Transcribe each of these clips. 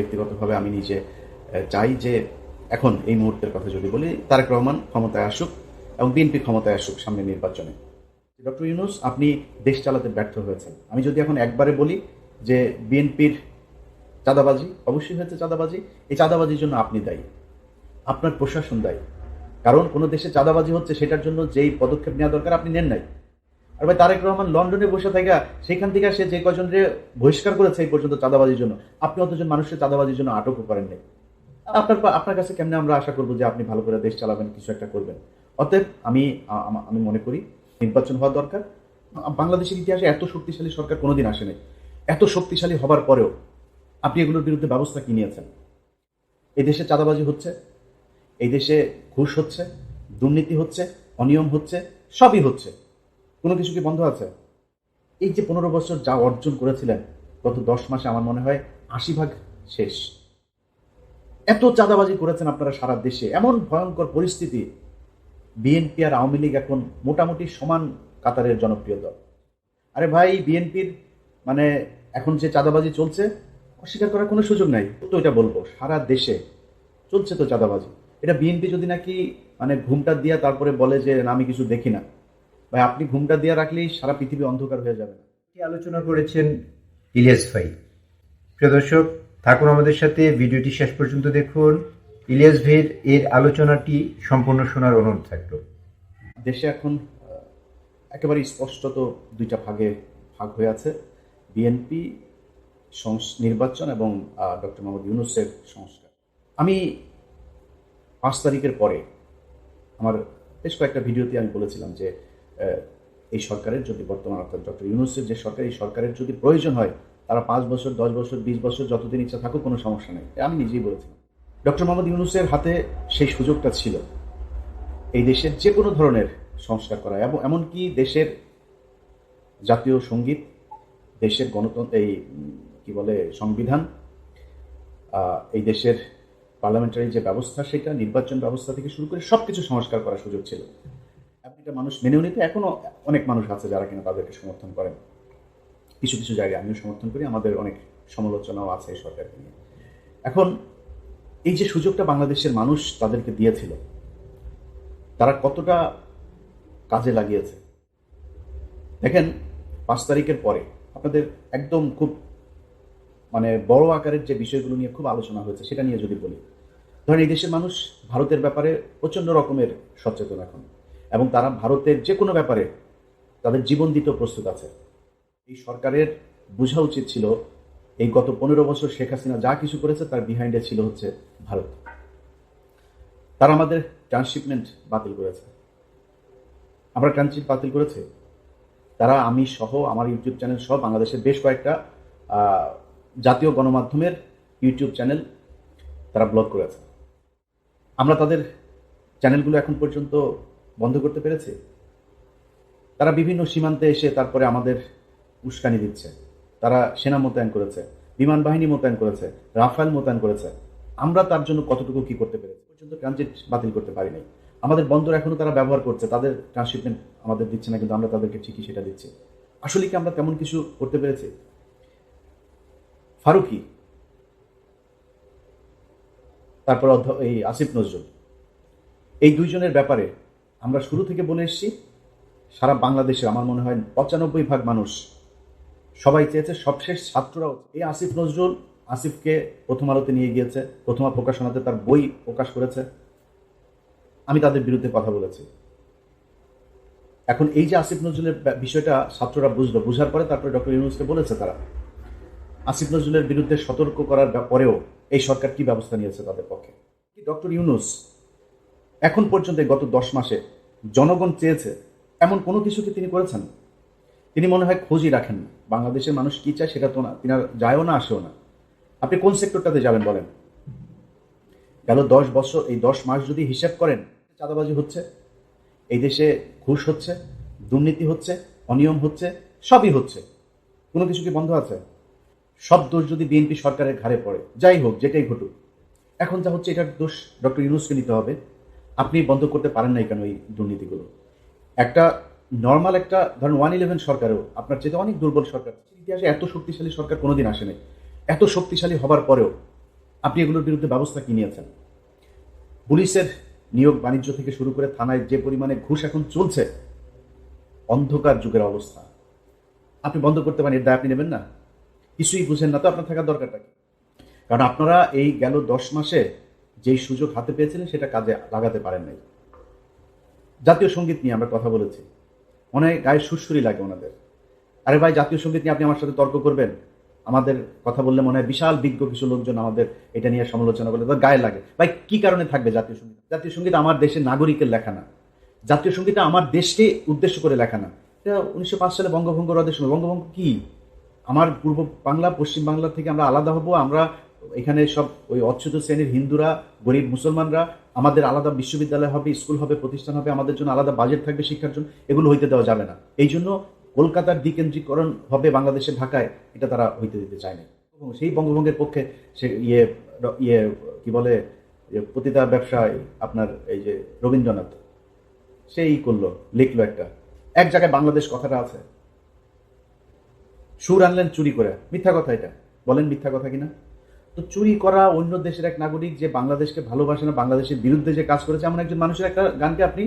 ব্যক্তিগতভাবে আমি নিজে চাই যে এখন এই মুহূর্তের কথা যদি বলি, তারেক রহমান ক্ষমতায় আসুক এবং বিএনপি ক্ষমতায় আসুক সামনের নির্বাচনে। ডক্টর ইউনূস, আপনি দেশ চালাতে ব্যর্থ হয়েছেন। আমি যদি এখন একবারে বলি যে বিএনপির চাঁদাবাজি অবশ্যই হয়েছে, চাঁদাবাজি, এই চাঁদাবাজির জন্য আপনি দায়ী, আপনার প্রশাসন দায়ী। কারণ কোনো দেশে চাঁদাবাজি হচ্ছে সেটার জন্য যেই পদক্ষেপ নেওয়া দরকার আপনি নেন নাই। আর ভাই তারেক রহমান লন্ডনে বসে থাকা, সেখান থেকে সে যে কজনরে বহিষ্কার করেছে এই পর্যন্ত চাঁদাবাজির জন্য, আপনি অতজন মানুষের চাঁদাবাজির জন্য আটকও করেন নাই। আপনার কাছে কেমনে আমরা আশা করবো যে আপনি ভালো করে দেশ চালাবেন, কিছু একটা করবেন? অতএব আমি মনে করি নির্বাচন হওয়া দরকার। বাংলাদেশের ইতিহাসে এত শক্তিশালী সরকার কোনোদিন আসে নাই। এত শক্তিশালী হবার পরেও আপনি এগুলোর বিরুদ্ধে ব্যবস্থা কি নিয়েছেন? এই দেশে চাঁদাবাজি হচ্ছে, এই দেশে ঘুষ হচ্ছে, দুর্নীতি হচ্ছে, অনিয়ম হচ্ছে, সবই হচ্ছে। কোনো কিছু কি বন্ধ আছে? এই যে 15 বছর যা অর্জন করেছিলেন গত 10 মাসে, আমার মনে হয় 80% শেষ। এত চাঁদাবাজি করেছেন আপনারা সারা দেশে, এমন ভয়ঙ্কর পরিস্থিতি। বিএনপি আর আওয়ামী লীগ এখন মোটামুটি সমান কাতারের জনপ্রিয় দল। আরে ভাই, বিএনপির মানে এখন যে চাঁদাবাজি চলছে অস্বীকার করার কোনো সুযোগ নাই। তো এটা বলবো, সারা দেশে চলছে তো চাঁদাবাজি। এটা বিএনপি যদি নাকি মানে ঘুমটা দিয়া তারপরে বলে যে না আমি কিছু দেখি না, ভাই আপনি ঘুমটা দিয়ে রাখলেই সারা পৃথিবী অন্ধকার হয়ে যাবে। আলোচনা করেছেন ইলিয়াস ভাই। প্রিয় দর্শক, থাকুন আমাদের সাথে, ভিডিওটি শেষ পর্যন্ত দেখুন। ইলিয়াস ভাইয়ের এর আলোচনাটি সম্পূর্ণ শোনার অনুরোধ থাকলো। দেশে এখন একেবারে স্পষ্টত দুইটা ভাগ হয়ে আছে, বিএনপি নির্বাচন এবং ডক্টর মোহাম্মদ ইউনূসের সংস্কার। আমি 5 তারিখের পরে আমার বেশ কয়েকটা ভিডিওতে আমি বলেছিলাম যে এই সরকারের যদি বর্তমান অর্থাৎ ডক্টর ইউনূসের যে সরকার, এই সরকারের যদি প্রয়োজন হয় তারা 5 বছর, 10 বছর, 20 বছর যতদিন ইচ্ছা থাকুক, কোনো সমস্যা নেই। আমি নিজেই বলেছিলাম। ডক্টর মোহাম্মদ ইউনূসের হাতে সেই সুযোগটা ছিল এই দেশের যে কোনো ধরনের সংস্কার করা, এবং এমনকি দেশের জাতীয় সঙ্গীত, দেশের গণতন্ত্র, এই কি বলে সংবিধান, এই দেশের পার্লামেন্টারি যে ব্যবস্থা, সেটা নির্বাচন ব্যবস্থা থেকে শুরু করে সবকিছু সংস্কার করার সুযোগ ছিল। এটা মানুষ মেনেও নিতে এখনো অনেক মানুষ আছে যারা কিনা তাদেরকে সমর্থন করেন। কিছু কিছু জায়গায় আমিও সমর্থন করি, আমাদের অনেক সমালোচনাও আছে এই সরকারকে নিয়ে। এখন এই যে সুযোগটা বাংলাদেশের মানুষ তাদেরকে দিয়েছিল, তারা কতটা কাজে লাগিয়েছে দেখেন। 5 তারিখের পরে আপনাদের একদম খুব মানে বড় আকারের যে বিষয়গুলো নিয়ে খুব আলোচনা হয়েছে সেটা নিয়ে যদি বলি, ধরেন এই দেশের মানুষ ভারতের ব্যাপারে প্রচণ্ড রকমের সচেতন এখন, এবং তারা ভারতের যে কোনো ব্যাপারে তাদের জীবন দিতেও প্রস্তুত আছে। এই সরকারের বোঝা উচিত ছিল এই গত 15 বছর শেখ হাসিনা যা কিছু করেছে তার বিহাইন্ডে ছিল হচ্ছে ভারত। তারা আমাদের ট্রান্সশিপমেন্ট বাতিল করেছে, আমরা ট্রানজিট বাতিল করেছে তারা। আমি সহ, আমার ইউটিউব চ্যানেল সহ বাংলাদেশের বেশ কয়েকটা জাতীয় গণমাধ্যমের ইউটিউব চ্যানেল তারা ব্লক করেছে। আমরা তাদের চ্যানেলগুলো এখন পর্যন্ত বন্ধ করতে পেরেছি। তারা বিভিন্ন সীমান্তে এসে তারপরে আমাদের উস্কানি দিচ্ছে। তারা সেনা মোতায়েন করেছে, বিমান বাহিনী মোতায়েন করেছে, রাফায়েল মোতায়েন করেছে। আমরা তার জন্য কতটুকু কি করতে পেরেছি? পর্যন্ত ট্রানজিট বাতিল করতে পারি নাই। আমাদের বন্দর এখনো তারা ব্যবহার করছে, তাদের ট্রান্সশিপমেন্ট আমাদের দিচ্ছে না, কিন্তু আমরা তাদেরকে ঠিকই সেটা দিচ্ছি। আসলে কি আমরা তেমন কিছু করতে পেরেছি? ফারুকি, তারপর এই আসিফ নজরুল, এই দুইজনের ব্যাপারে আমরা শুরু থেকে বলে এসেছি। সারা বাংলাদেশের আমার মনে হয় 95% মানুষ সবাই চেয়েছে, সবশেষ ছাত্ররাও। এই আসিফ নজরুল, আসিফকে প্রথম আলোতে নিয়ে গিয়েছে, প্রথম আলো প্রকাশনাতে তার বই প্রকাশ করেছে। আমি তাদের বিরুদ্ধে কথা বলেছি। এখন এই যে আসিফ নজরুলের বিষয়টা ছাত্ররা বুঝলো, বুঝার পরে তারপরে ডক্টর ইউনূসকে বলেছে তারা। আসিফ নজরুলের বিরুদ্ধে সতর্ক করার পরেও এই সরকার কি ব্যবস্থা নিয়েছে তাদের পক্ষে? ডক্টর ইউনূস এখন পর্যন্ত গত 10 মাসে জনগণ চেয়েছে এমন কোনো কিছু কি তিনি করেছেন? তিনি মনে হয় খোঁজই রাখেন না। বাংলাদেশের মানুষ কি চায় সেটা তো না, তিনি যায়ও না, আসেও না। আপনি কোন সেক্টরটাতে যাবেন বলেন? গেল 10 বছর, এই 10 মাস যদি হিসাব করেন, চাঁদাবাজি হচ্ছে, এই দেশে ঘুষ হচ্ছে, দুর্নীতি হচ্ছে, অনিয়ম হচ্ছে, সবই হচ্ছে। কোনো কিছু কি বন্ধ আছে? সব দোষ যদি বিএনপি সরকারের ঘাড়ে পড়ে, যাই হোক, যেটাই ঘটুক, এখন যা হচ্ছে এটার দোষ ডক্টর ইউনূসকে নিতে হবে। আপনি বন্ধ করতে পারেন নাই কেন এই দুর্নীতিগুলো? একটা নর্মাল একটা ধরেন 111 সরকারও আপনার চেয়ে অনেক দুর্বল সরকার। ইতিহাসে এত শক্তিশালী সরকার কোনোদিন আসে নাই। এত শক্তিশালী হবার পরেও আপনি এগুলোর বিরুদ্ধে ব্যবস্থা কি নিয়েছেন? পুলিশের নিয়োগ বাণিজ্য থেকে শুরু করে থানায় যে পরিমাণে ঘুষ এখন চলছে, অন্ধকার যুগের অবস্থা, আপনি বন্ধ করতে পারেন, এর দায় আপনি নেবেন না? কিছুই বুঝেন না তো আপনার থাকার দরকারটা কি? কারণ আপনারা এই গেল 10 মাসে যেই সুযোগ হাতে পেয়েছিলেন সেটা কাজে লাগাতে পারেন নাই। জাতীয় সঙ্গীত নিয়ে আমরা কথা বলেছি, মনে হয় গায়ে সুরসুরি লাগে ওনাদের। আরে ভাই, জাতীয় সঙ্গীত নিয়ে আপনি আমার সাথে তর্ক করবেন? আমাদের কথা বললে মনে হয় বিশাল বিজ্ঞ কিছু লোকজন আমাদের এটা নিয়ে সমালোচনা করলে তার গায়ে লাগে। ভাই, কি কারণে থাকবে জাতীয় সঙ্গীত? জাতীয় সঙ্গীত আমার দেশের নাগরিকের লেখা না, জাতীয় সঙ্গীতটা আমার দেশকে উদ্দেশ্য করে লেখা না। এটা 1905 সালে বঙ্গভঙ্গ রদের সময়। বঙ্গভঙ্গ কি? আমার পূর্ব বাংলা পশ্চিম বাংলা থেকে আমরা আলাদা হব, আমরা এখানে সব ওই অচ্যুত শ্রেণীর হিন্দুরা, গরিব মুসলমানরা, আমাদের আলাদা বিশ্ববিদ্যালয় হবে, স্কুল হবে, প্রতিষ্ঠান হবে, আমাদের জন্য আলাদা বাজেট থাকবে শিক্ষার জন্য, এগুলো হইতে দেওয়া যাবে না। এই জন্য কলকাতার দ্বিকেন্দ্রীকরণ হবে বাংলাদেশের ঢাকায়, এটা তারা হইতে দিতে চায় না। এবং সেই বঙ্গভঙ্গের পক্ষে সে ইয়ে কি বলে, পতিতা ব্যবসায় আপনার এই যে রবীন্দ্রনাথ, সেই করলো, লিখলো একটা, এক জায়গায় বাংলাদেশ কথাটা আছে, সুর আনলেন চুরি করে। মিথ্যা কথা এটা, বলেন মিথ্যা কথা কিনা? তো চুরি করা অন্য দেশের এক নাগরিক যে বাংলাদেশকে ভালোবাসে না, বাংলাদেশের বিরুদ্ধে যে কাজ করেছে, এমন একজন মানুষের একটা গানকে আপনি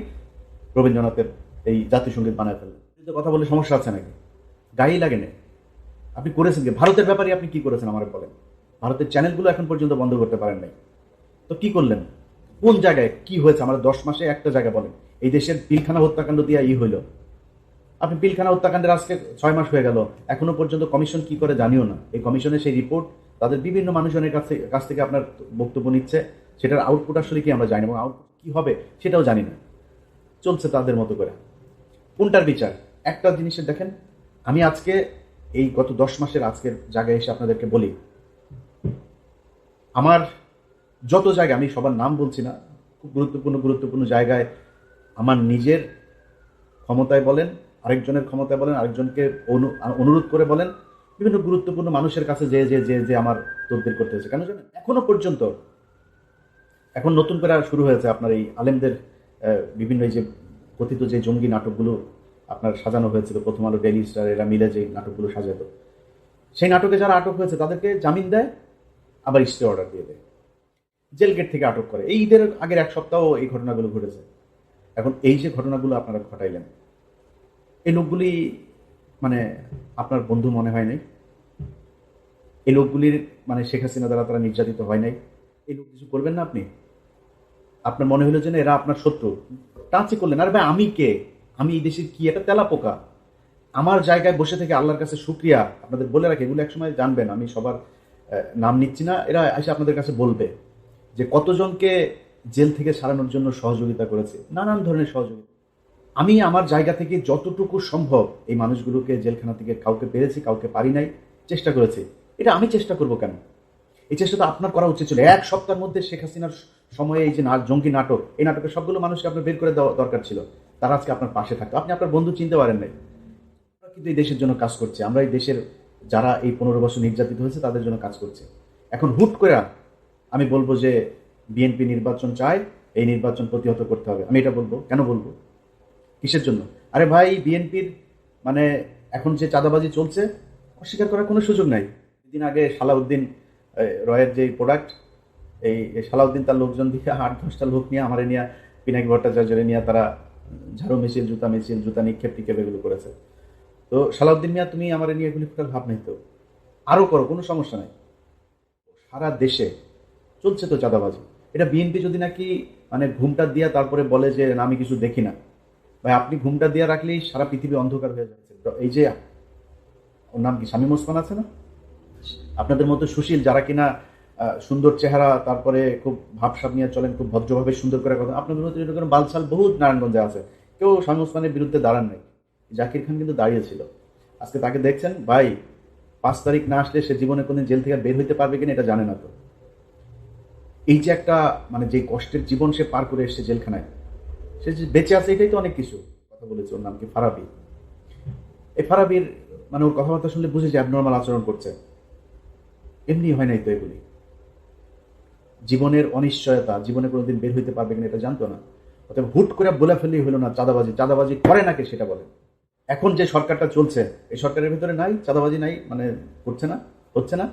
রবীন্দ্রনাথের এই জাতীয় সঙ্গীত বানায় ফেললেন। কথা বলে সমস্যা আছে নাকি? গায়েই লাগে না। আপনি করেছেন কি? ভারতের ব্যাপারে আপনি কি করেছেন আমার বলেন? ভারতের চ্যানেলগুলো এখন পর্যন্ত বন্ধ করতে পারেন নাই, তো কি করলেন? কোন জায়গায় কি হয়েছে আমাদের 10 মাসে একটা জায়গা বলেন। এই দেশের পিলখানা হত্যাকাণ্ড দিয়ে হইল। আপনি পিলখানা হত্যাকাণ্ডের আজকে 6 মাস হয়ে গেল, এখনো পর্যন্ত কমিশন কি করে জানিও না। এই কমিশনের সেই রিপোর্ট তাদের বিভিন্ন মানুষজনের কাছ থেকে আপনার বক্তব্য নিচ্ছে, সেটার আউটপুট আসলে কি আমরা জানি, এবং আউটপুট কি হবে সেটাও জানি না। চলছে তাদের মতো করে। কোনটার বিচার? একটা জিনিসের দেখেন, আমি আজকে এই গত 10 মাসের আজকের জায়গায় এসে আপনাদেরকে বলি, আমার যত জায়গায়, আমি সবার নাম বলছি না, খুব গুরুত্বপূর্ণ জায়গায় আমার নিজের ক্ষমতায় বলেন, আরেকজনের ক্ষমতায় বলেন, আরেকজনকে অনুরোধ করে বলেন, বিভিন্ন গুরুত্বপূর্ণ মানুষের কাছে যে আমার তদবির করতে হয়েছে। কেন জানেন? এখনো পর্যন্ত, এখন নতুন করে শুরু হয়েছে আপনার এই আলেমদের বিভিন্ন এই যে কথিত যে জঙ্গি নাটকগুলো আপনার সাজানো হয়েছিল, প্রথম আলো, ডেইলি স্টার, এরা মিলে যে নাটকগুলো সাজাতো, সেই নাটকে যারা আটক হয়েছে তাদেরকে জামিন দেয়, আবার স্টে অর্ডার দিয়ে দেয়, জেল গেট থেকে আটক করে। এই ঈদের আগের এক সপ্তাহ এই ঘটনাগুলো ঘটেছে। এখন এই যে ঘটনাগুলো আপনারা ঘটাইলেন, এই লোকগুলি মানে আপনার বন্ধু মনে হয় নাই? এই লোকগুলির মানে শেখ হাসিনা দ্বারা তারা নির্যাতিত হয় নাই? এই লোক কিছু করবেন না আপনি? আপনার মনে হলো যে না এরা আপনার শত্রু, টাচই করলেন। আর ভাই, আমি কে? আমি এই দেশের কি একটা তেলা পোকা? আমার জায়গায় বসে থেকে আল্লাহর কাছে শুকরিয়া। আপনাদের বলে রাখি, এগুলো একসময় জানবেন, আমি সবার নাম নিচ্ছি না, এরা এসে আপনাদের কাছে বলবে যে কতজনকে জেল থেকে ছাড়ানোর জন্য সহযোগিতা করেছে, নানান ধরনের সহযোগিতা। আমি আমার জায়গা থেকে যতটুকু সম্ভব এই মানুষগুলোকে জেলখানা থেকে, কাউকে পেরেছি, কাউকে পারি নাই, চেষ্টা করেছি। এটা আমি চেষ্টা করব কেন? এই চেষ্টা তো আপনার করা উচিত ছিল। এক সপ্তাহের মধ্যে শেখ হাসিনার সময়ে এই যে জঙ্গি নাটক, এই নাটকের সবগুলো মানুষকে আপনার বের করে দেওয়া দরকার ছিল, তারা আজকে আপনার পাশে থাকতো। আপনি আপনার বন্ধু চিনতে পারেন নাই। আমরা কিন্তু এই দেশের জন্য কাজ করছি, আমরা এই দেশের যারা এই 15 বছর নির্যাতিত হয়েছে তাদের জন্য কাজ করছি। এখন হুট করে আমি বলবো যে বিএনপি নির্বাচন চায়, এই নির্বাচন প্রতিহত করতে হবে, আমি এটা বলবো? কেন বলবো? কিসের জন্য? আরে ভাই, বিএনপির মানে এখন যে চাঁদাবাজি চলছে, অস্বীকার করার কোনো সুযোগ নাই। দিন আগে সালাউদ্দিন রয়ের যে প্রোডাক্ট, এই সালাউদ্দিন তার লোকজন দিয়ে 8-10টা লোক নিয়ে, আমারে নিয়ে, পিনাকি ভট্টাচার্যের নিয়ে তারা ঝাড়ু মিছিল, জুতা নিক্ষেপ টিক্ষেপ এগুলো করেছে। তো সালাউদ্দিন মিয়া, তুমি আমারে নিয়ে এগুলি করার ভাব নেই তো, আরও করো, কোনো সমস্যা নাই। সারা দেশে চলছে তো চাঁদাবাজি। এটা বিএনপি যদি নাকি মানে ঘুমটা দিয়া তারপরে বলে যে না আমি কিছু দেখি না, ভাই আপনি ঘুমটা দিয়ে রাখলেই সারা পৃথিবী অন্ধকার হয়ে যাচ্ছে। এই যে ওর নাম কি, শামীম ওসমান আছে না, আপনাদের মতো সুশীল যারা কিনা সুন্দর চেহারা, তারপরে খুব ভাবসাব নিয়ে চলেন, খুব ভদ্রভাবে সুন্দর করে কথা, আপনাদের মতো এরকম বালছাল বহুত নারায়ণগঞ্জে আছে, কেউ শামীম ওসমানের বিরুদ্ধে দাঁড়ান নাই। জাকির খান কিন্তু দাঁড়িয়েছিল। আজকে তাকে দেখছেন, ভাই 5 তারিখ না আসলে সে জীবনে কোনদিন জেল থেকে বের হইতে পারবে কিনা এটা জানে না। তো এই যে একটা মানে যে কষ্টের জীবন সে পার করে এসছে জেলখানায়, সে যে বেঁচে আছে এটাই তো অনেক কিছু। কথা বলেছে, ওর নাম কি, ফারাবি। এই ফারাবির মানে ওর কথাবার্তা শুনলে বুঝে যে অ্যাবনর্মাল আচরণ করছে, এমনি হয় নাই তো এগুলি। জীবনের অনিশ্চয়তা, জীবনে কোনোদিন বের হইতে পারবে কিনা এটা জানতো না। অতএব হুট করে বলে ফেললেই হলো না চাঁদাবাজি করে নাকি সেটা বলেন। এখন যে সরকারটা চলছে, এই সরকারের ভিতরে নাই চাঁদাবাজি, নাই মানে করছে না, হচ্ছে না,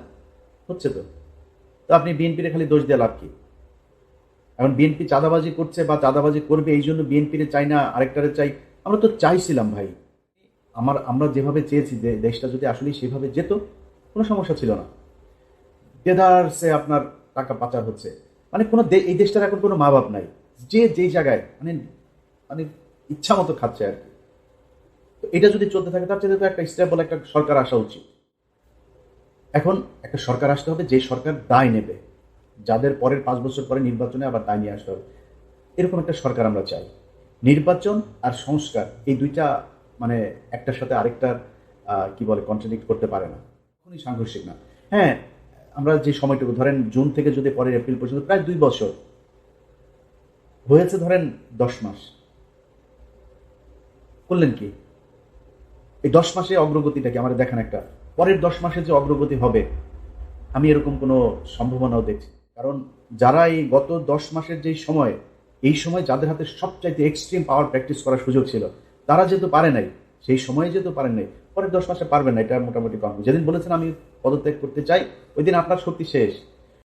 হচ্ছে তো। তো আপনি বিএনপির খালি দোষ দিয়ে লাভ কি? এখন বিএনপি চাঁদাবাজি করছে বা চাঁদাবাজি করবে এই জন্য বিএনপিরে চাই না আরেকটারে চাই? আমরা তো চাইছিলাম ভাই, আমরা যেভাবে চেয়েছি যে দেশটা যদি আসলে সেভাবে যেত কোনো সমস্যা ছিল না। দেদারসে আপনার টাকা পাচার হচ্ছে, মানে কোনো এই দেশটার এখন কোনো মা বাপ নাই, যে যেই জায়গায় মানে মানে ইচ্ছা মতো খাচ্ছে আর কি। তো এটা যদি চলতে থাকে তার চেয়ে তো একটা স্টেবল একটা সরকার আসা উচিত। এখন একটা সরকার আসতে হবে যে সরকার দায় নেবে, যাদের পরের 5 বছর পরে নির্বাচনে আবার দায় নিয়ে আসতে হবে, এরকম একটা সরকার আমরা চাই। নির্বাচন আর সংস্কার এই দুইটা মানে একটার সাথে আরেকটার কি বলে কন্ট্রাডিক্ট করতে পারে না, কখনই সাংঘর্ষিক না। হ্যাঁ, আমরা যে সময়টুকু ধরেন জুন থেকে যদি পরের এপ্রিল পর্যন্ত প্রায় 2 বছর হয়েছে, ধরেন 10 মাস করলেন কি? এই 10 মাসে অগ্রগতিটা কি আমাদের দেখান একটা। পরের 10 মাসে যে অগ্রগতি হবে আমি এরকম কোনো সম্ভাবনাও দেখছি। কারণ যারা এই গত 10 মাসের যেই সময়, এই সময় যাদের হাতে সবচাইতে এক্সট্রিম পাওয়ার প্র্যাকটিস করার সুযোগ ছিল, তারা যেহেতু পারে নাই, সেই সময়ে যেহেতু পারেন নাই, পরের 10 মাসে পারবেন না, এটা মোটামুটি কনফার্ম। যেদিন বলেছেন আমি পদত্যাগ করতে চাই, ওই দিন আপনার শক্তি শেষ।